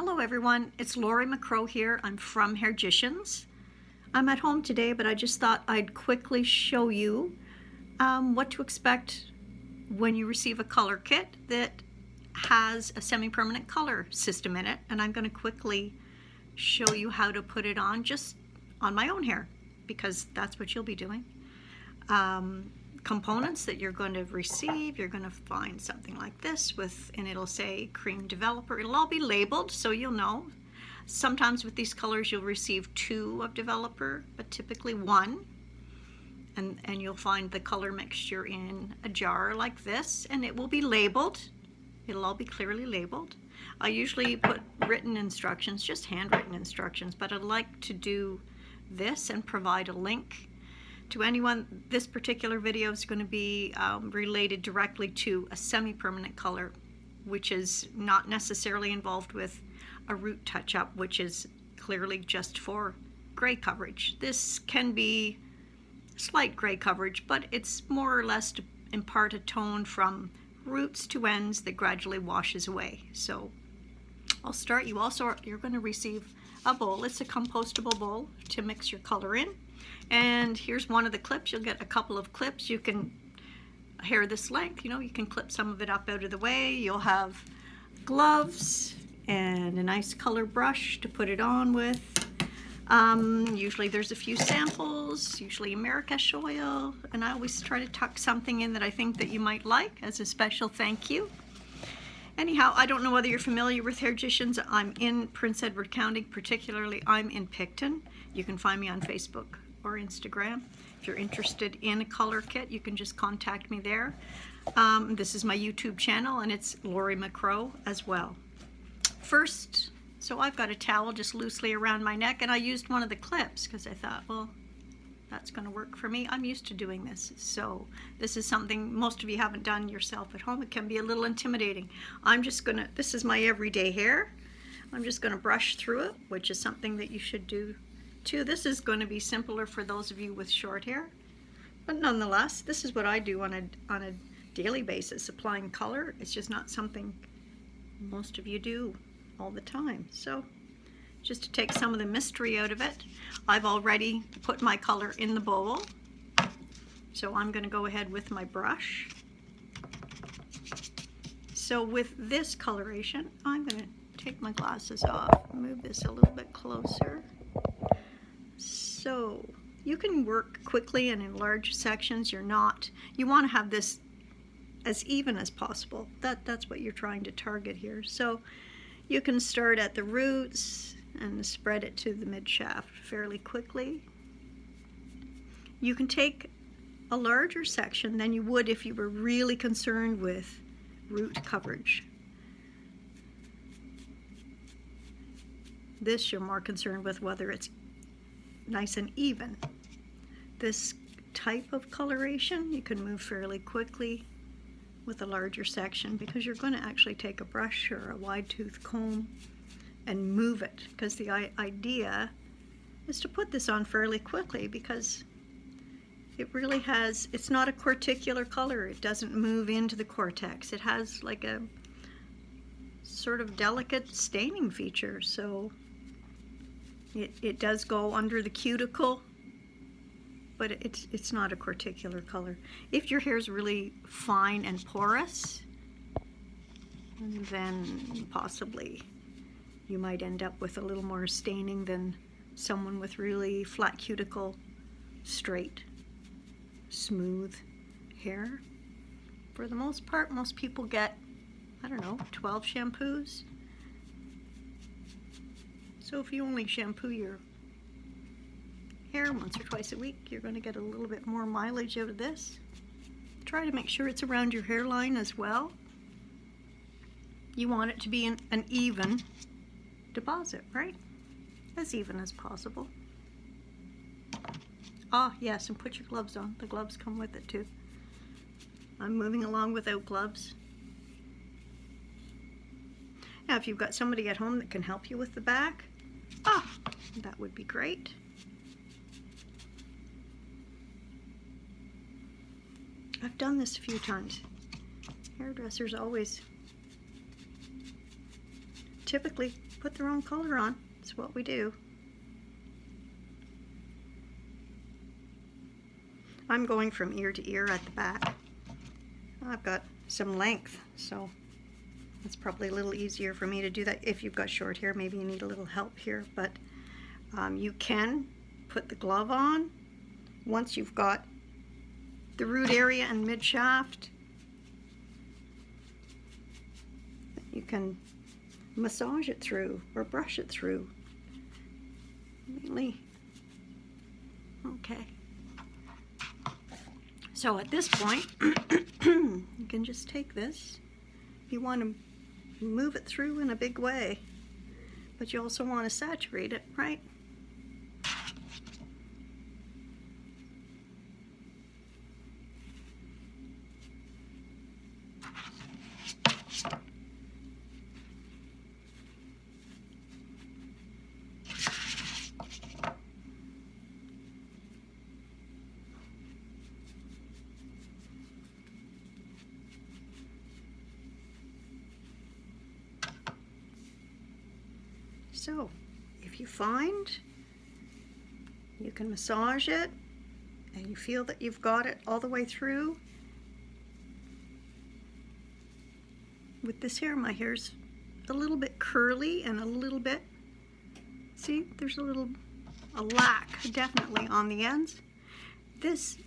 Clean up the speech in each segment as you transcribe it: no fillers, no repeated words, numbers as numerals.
Hello everyone, it's Lori McCrow here. I'm from Hairgicians. I'm at home today, but I just thought I'd quickly show you what to expect when you receive a color kit that has a semi-permanent color system in it. And I'm going to quickly show you how to put it on just on my own hair, because that's what you'll be doing. Components that you're going to receive, you're going to find something like this and it'll say cream developer. It'll all be labeled so you'll know. Sometimes with these colors you'll receive 2 of developer, but typically 1. And you'll find the color mixture in a jar like this, and it will be labeled. It'll all be clearly labeled. I usually put written instructions, just handwritten instructions, but I'd like to do this and provide a link to anyone. This particular video is going to be related directly to a semi-permanent color, which is not necessarily involved with a root touch-up, which is clearly just for gray coverage. This can be slight gray coverage, but it's more or less to impart a tone from roots to ends that gradually washes away. So I'll start. You're going to receive a bowl. It's a compostable bowl to mix your color in. And here's one of the clips. You'll get a couple of clips. You can hair this length, you can clip some of it up out of the way. You'll have gloves and a nice color brush to put it on with. Usually there's a few samples, usually Marrakesh oil, and I always try to tuck something in that I think that you might like as a special thank you. Anyhow, I don't know whether you're familiar with Hairgicians. I'm in Prince Edward County, particularly I'm in Picton. You can find me on Facebook or Instagram. If you're interested in a color kit, you can just contact me there. This is my YouTube channel, and it's Lori McCrow as well. First, so I've got a towel just loosely around my neck, and I used one of the clips because I thought, well, that's going to work for me. I'm used to doing this, so this is something most of you haven't done yourself at home. It can be a little intimidating. This is my everyday hair. I'm just going to brush through it, which is something that you should do too. This is going to be simpler for those of you with short hair, but nonetheless, this is what I do on a daily basis, applying color. It's just not something most of you do all the time. So just to take some of the mystery out of it, I've already put my color in the bowl. So I'm going to go ahead with my brush. So with this coloration, I'm going to take my glasses off, move this a little bit closer. So you can work quickly and in large sections. You want to have this as even as possible. That's what you're trying to target here. So you can start at the roots and spread it to the mid shaft fairly quickly. You can take a larger section than you would if you were really concerned with root coverage. This you're more concerned with whether it's nice and even. This type of coloration you can move fairly quickly with a larger section, because you're going to actually take a brush or a wide tooth comb and move it, because the idea is to put this on fairly quickly, because it's not a corticular color. It doesn't move into the cortex. It has like a sort of delicate staining feature, so it does go under the cuticle, but it's not a corticular color. If your hair is really fine and porous, then possibly you might end up with a little more staining than someone with really flat cuticle, straight, smooth hair. For the most part, most people get, 12 shampoos. So if you only shampoo your hair once or twice a week, you're going to get a little bit more mileage out of this. Try to make sure it's around your hairline as well. You want it to be an even deposit, right? As even as possible. Ah, yes, and put your gloves on. The gloves come with it too. I'm moving along without gloves. Now, if you've got somebody at home that can help you with the back, that would be great. I've done this a few times. Hairdressers always typically put their own color on. It's what we do. I'm going from ear to ear at the back. I've got some length, so it's probably a little easier for me to do that. If you've got short hair, maybe you need a little help here, but you can put the glove on once you've got the root area and mid shaft. You can massage it through or brush it through. Really. Okay. So at this point, you can just take this. You want to move it through in a big way, but you also want to saturate it, right? So, if you find you can massage it and you feel that you've got it all the way through, with this hair, my hair's a little bit curly and a little bit, see, there's a lack definitely on the ends. This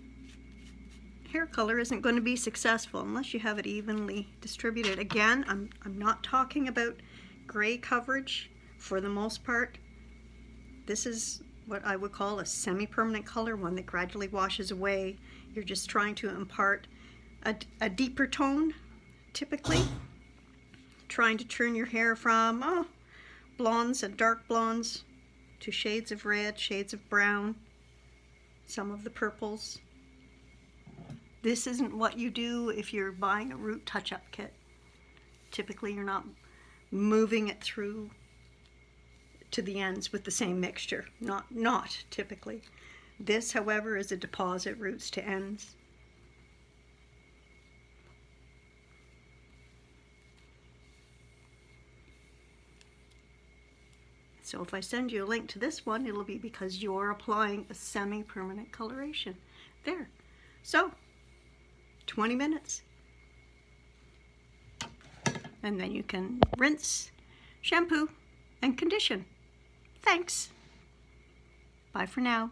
hair color isn't going to be successful unless you have it evenly distributed. Again, I'm not talking about gray coverage. For the most part, this is what I would call a semi-permanent color, one that gradually washes away. You're just trying to impart a deeper tone, typically. Trying to turn your hair from blondes and dark blondes to shades of red, shades of brown, some of the purples. This isn't what you do if you're buying a root touch-up kit. Typically, you're not moving it through to the ends with the same mixture. Not typically. This, however, is a deposit roots to ends. So if I send you a link to this one, it'll be because you're applying a semi-permanent coloration. There. So, 20 minutes. And then you can rinse, shampoo, and condition. Thanks. Bye for now.